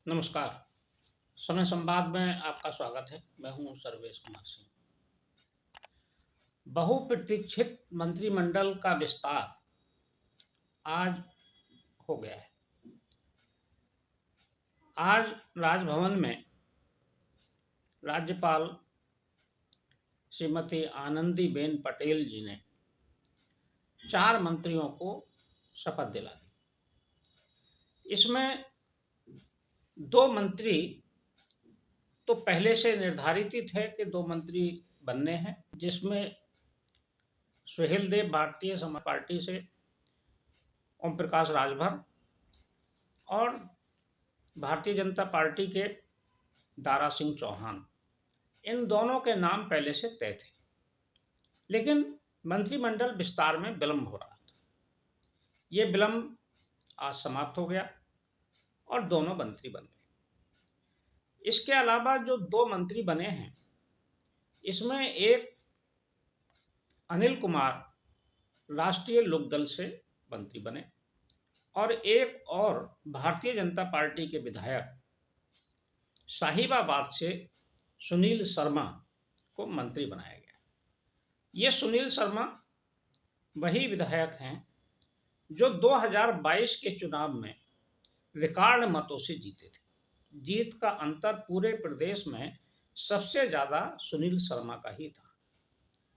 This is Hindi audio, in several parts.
नमस्कार। समय संवाद में आपका स्वागत है। मैं हूं सर्वेश कुमार सिंह। बहुप्रतीक्षित मंत्रिमंडल का विस्तार आज हो गया है। आज राजभवन में राज्यपाल श्रीमती आनंदीबेन पटेल जी ने 4 मंत्रियों को शपथ दिला दी। इसमें 2 मंत्री तो पहले से निर्धारित ही थे कि 2 मंत्री बनने हैं, जिसमें सुहेल देव भारतीय समाज पार्टी से, ओम प्रकाश राजभर, और भारतीय जनता पार्टी के दारा सिंह चौहान। इन दोनों के नाम पहले से तय थे, लेकिन मंत्रिमंडल विस्तार में विलंब हो रहा था। ये विलंब आज समाप्त हो गया और दोनों मंत्री बन गए। इसके अलावा जो 2 मंत्री बने हैं, इसमें एक अनिल कुमार राष्ट्रीय लोकदल से मंत्री बने और एक और भारतीय जनता पार्टी के विधायक साहिबाबाद से सुनील शर्मा को मंत्री बनाया गया। ये सुनील शर्मा वही विधायक हैं जो 2022 के चुनाव में रिकॉर्ड मतों से जीते थे। जीत का अंतर पूरे प्रदेश में सबसे ज्यादा सुनील शर्मा का ही था।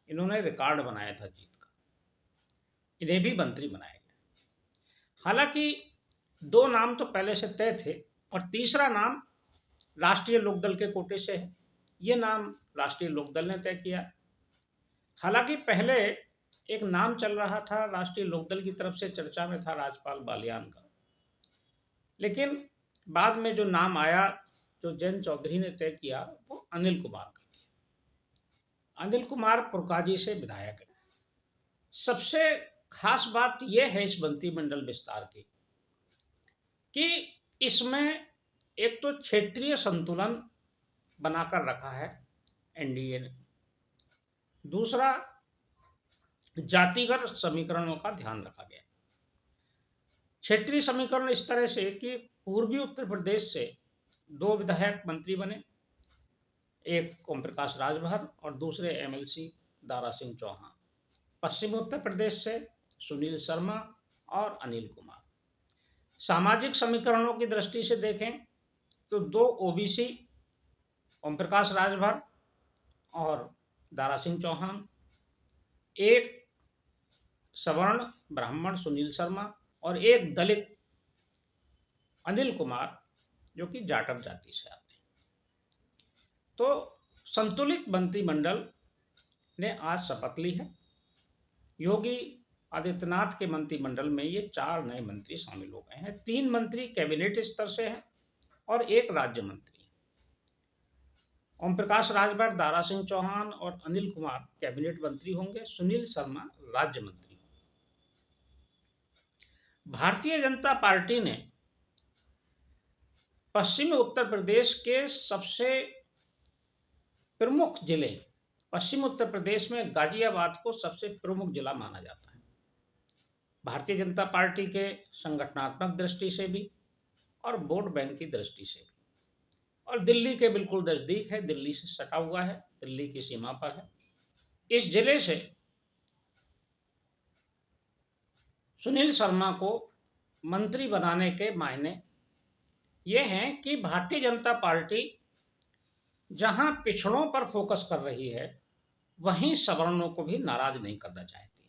इन्होंने रिकॉर्ड बनाया था जीत का। इन्हें भी मंत्री बनाया गया। हालांकि 2 नाम तो पहले से तय थे और तीसरा नाम राष्ट्रीय लोकदल के कोटे से है। ये नाम राष्ट्रीय लोकदल ने तय किया। हालांकि पहले एक नाम चल रहा था, राष्ट्रीय लोकदल की तरफ से चर्चा में था, राजपाल बालियान का, लेकिन बाद में जो नाम आया, जो जैन चौधरी ने तय किया, वो अनिल कुमार का किया। अनिल कुमार पुरकाजी से विधायक है। सबसे खास बात यह है इस मंत्रिमंडल विस्तार की कि इसमें एक तो क्षेत्रीय संतुलन बनाकर रखा है एनडीए ने, दूसरा जातिगत समीकरणों का ध्यान रखा गया। क्षेत्रीय समीकरण इस तरह से कि पूर्वी उत्तर प्रदेश से 2 विधायक मंत्री बने, एक ओम प्रकाश राजभर और दूसरे एमएलसी दारा सिंह चौहान। पश्चिमी उत्तर प्रदेश से सुनील शर्मा और अनिल कुमार। सामाजिक समीकरणों की दृष्टि से देखें तो 2 ओबीसी ओम प्रकाश राजभर और दारा सिंह चौहान, एक सवर्ण ब्राह्मण सुनील शर्मा और एक दलित अनिल कुमार, जो कि जाटव जाति से आते हैं। तो संतुलित मंत्रिमंडल ने आज शपथ ली है। योगी आदित्यनाथ के मंत्रिमंडल में ये 4 नए मंत्री शामिल हो गए हैं। 3 मंत्री कैबिनेट स्तर से हैं और एक राज्य मंत्री। ओम प्रकाश राजभर, दारा सिंह चौहान और अनिल कुमार कैबिनेट मंत्री होंगे। सुनील शर्मा राज्य मंत्री होंगे। भारतीय जनता पार्टी ने पश्चिमी उत्तर प्रदेश के सबसे प्रमुख जिले, पश्चिम उत्तर प्रदेश में गाजियाबाद को सबसे प्रमुख जिला माना जाता है, भारतीय जनता पार्टी के संगठनात्मक दृष्टि से भी और वोट बैंक की दृष्टि से भी, और दिल्ली के बिल्कुल नजदीक है, दिल्ली से सटा हुआ है, दिल्ली की सीमा पर है। इस जिले से सुनील शर्मा को मंत्री बनाने के मायने ये हैं कि भारतीय जनता पार्टी जहां पिछड़ों पर फोकस कर रही है, वहीं सवर्णों को भी नाराज नहीं करना चाहती।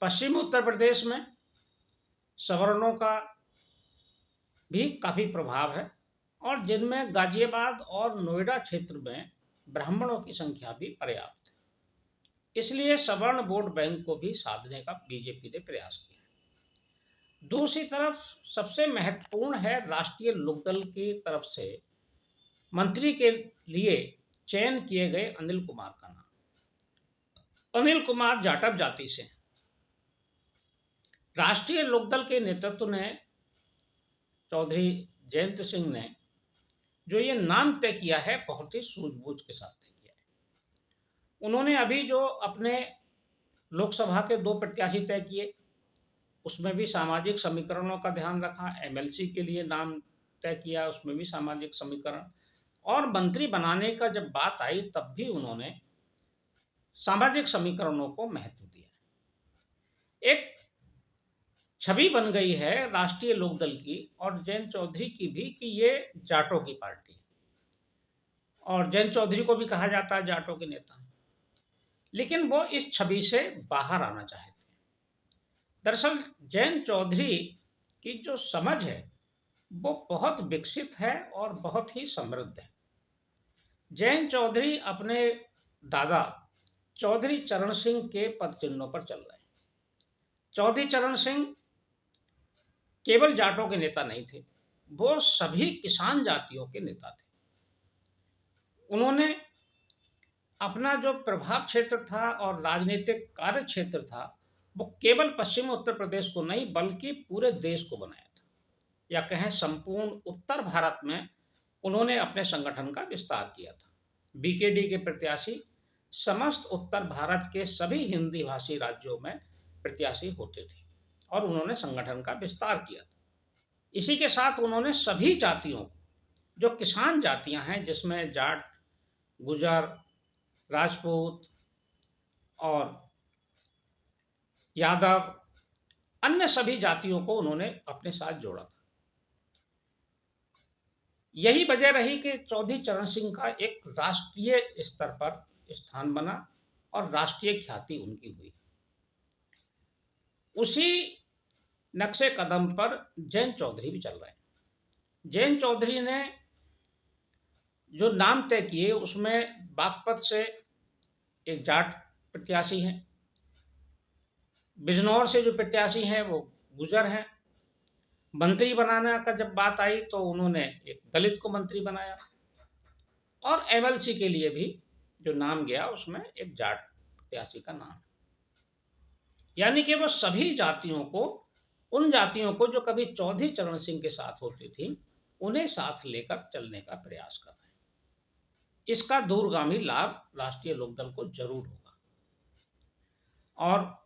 पश्चिमी उत्तर प्रदेश में सवर्णों का भी काफी प्रभाव है और जिनमें गाजियाबाद और नोएडा क्षेत्र में ब्राह्मणों की संख्या भी पर्याप्त है। इसलिए सवर्ण वोट बैंक को भी साधने का बीजेपी ने प्रयास किया। दूसरी तरफ सबसे महत्वपूर्ण है राष्ट्रीय लोकदल की तरफ से मंत्री के लिए चयन किए गए अनिल कुमार का नाम। अनिल कुमार जाटव जाति से। राष्ट्रीय लोकदल के नेतृत्व ने चौधरी जयंत सिंह ने जो ये नाम तय किया है, बहुत ही सूझबूझ के साथ तय किया है। उन्होंने अभी जो अपने लोकसभा के 2 प्रत्याशी तय किए, उसमें भी सामाजिक समीकरणों का ध्यान रखा। एमएलसी के लिए नाम तय किया, उसमें भी सामाजिक समीकरण, और मंत्री बनाने का जब बात आई तब भी उन्होंने सामाजिक समीकरणों को महत्व दिया। एक छवि बन गई है राष्ट्रीय लोकदल की और जयंत चौधरी की भी कि ये जाटों की पार्टी है, और जयंत चौधरी को भी कहा जाता है जाटों के नेता, लेकिन वो इस छवि से बाहर आना चाहते हैं। दरअसल जयंत चौधरी की जो समझ है वो बहुत विकसित है और बहुत ही समृद्ध है। जयंत चौधरी अपने दादा चौधरी चरण सिंह के पद चिन्हों पर चल रहे हैं। चौधरी चरण सिंह केवल जाटों के नेता नहीं थे, वो सभी किसान जातियों के नेता थे। उन्होंने अपना जो प्रभाव क्षेत्र था और राजनीतिक कार्य क्षेत्र था वो केवल पश्चिम उत्तर प्रदेश को नहीं बल्कि पूरे देश को बनाया था, या कहें संपूर्ण उत्तर भारत में उन्होंने अपने संगठन का विस्तार किया था। बीकेडी के प्रत्याशी समस्त उत्तर भारत के सभी हिंदी भाषी राज्यों में प्रत्याशी होते थे और उन्होंने संगठन का विस्तार किया था। इसी के साथ उन्होंने सभी जातियों को, जो किसान जातियां हैं जिसमें जाट, गुजर, राजपूत और यादव, अन्य सभी जातियों को उन्होंने अपने साथ जोड़ा था। यही वजह रही कि चौधरी चरण सिंह का एक राष्ट्रीय स्तर पर स्थान बना और राष्ट्रीय ख्याति उनकी हुई। उसी नक्शे कदम पर जयंत चौधरी भी चल रहे हैं। जयंत चौधरी ने जो नाम तय किए उसमें बागपत से एक जाट प्रत्याशी हैं, बिजनौर से जो प्रत्याशी हैं वो गुजर हैं। मंत्री बनाने का जब बात आई तो उन्होंने एक दलित को मंत्री बनाया, और एमएलसी के लिए भी जो नाम गया उसमें एक जाट प्रत्याशी का नाम। यानी कि वो सभी जातियों को, उन जातियों को जो कभी चौधरी चरण सिंह के साथ होती थी, उन्हें साथ लेकर चलने का प्रयास कर रहे हैं। इसका दूरगामी लाभ राष्ट्रीय लोकदल को जरूर होगा, और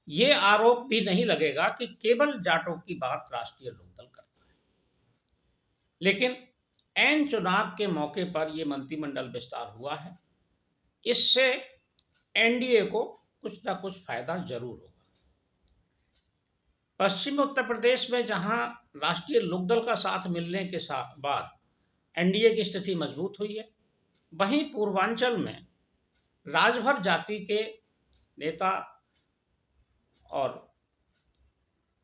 ये आरोप भी नहीं लगेगा कि केवल जाटों की बात राष्ट्रीय लोकदल करता है। लेकिन ऐन चुनाव के मौके पर यह मंत्रिमंडल विस्तार हुआ है, इससे एनडीए को कुछ ना कुछ फायदा जरूर होगा। पश्चिम उत्तर प्रदेश में जहां राष्ट्रीय लोकदल का साथ मिलने के बाद एनडीए की स्थिति मजबूत हुई है, वहीं पूर्वांचल में राजभर जाति के नेता और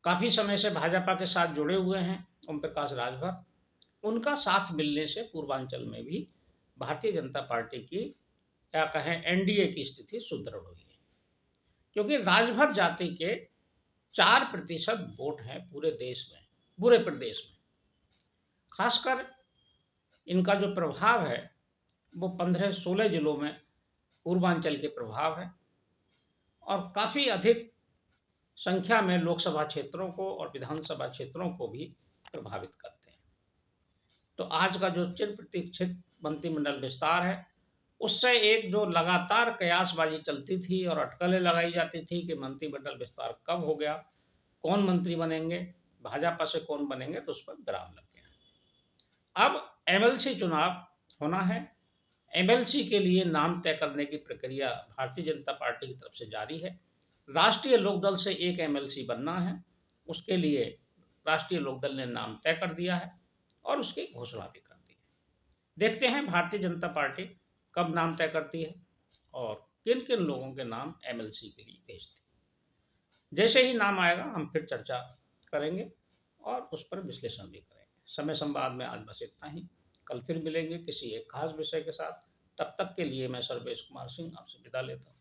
काफी समय से भाजपा के साथ जुड़े हुए हैं ओम प्रकाश राजभर, उनका साथ मिलने से पूर्वांचल में भी भारतीय जनता पार्टी की, क्या कहें, एनडीए की स्थिति सुदृढ़ हुई है। क्योंकि राजभर जाति के 4% वोट हैं पूरे देश में, पूरे प्रदेश में। खासकर इनका जो प्रभाव है वो 15-16 जिलों में पूर्वांचल के प्रभाव है, और काफी अधिक संख्या में लोकसभा क्षेत्रों को और विधानसभा क्षेत्रों को भी प्रभावित करते हैं। तो आज का जो चिर प्रतीक्षित मंत्रिमंडल विस्तार है, उससे एक जो लगातार कयासबाजी चलती थी और अटकलें लगाई जाती थी कि मंत्रिमंडल विस्तार कब हो गया, कौन मंत्री बनेंगे, भाजपा से कौन बनेंगे, तो उस पर विराम लग गया। अब एमएलसी चुनाव होना है। एमएलसी के लिए नाम तय करने की प्रक्रिया भारतीय जनता पार्टी की तरफ से जारी है। राष्ट्रीय लोकदल से एक एमएलसी बनना है, उसके लिए राष्ट्रीय लोकदल ने नाम तय कर दिया है और उसकी घोषणा भी कर दी है। देखते हैं भारतीय जनता पार्टी कब नाम तय करती है और किन किन लोगों के नाम एमएलसी के लिए भेजती है। जैसे ही नाम आएगा हम फिर चर्चा करेंगे और उस पर विश्लेषण भी करेंगे। समय संवाद में आज बस इतना ही। कल फिर मिलेंगे किसी एक खास विषय के साथ। तब तक के लिए मैं सर्वेश कुमार सिंह आपसे विदा लेता हूँ।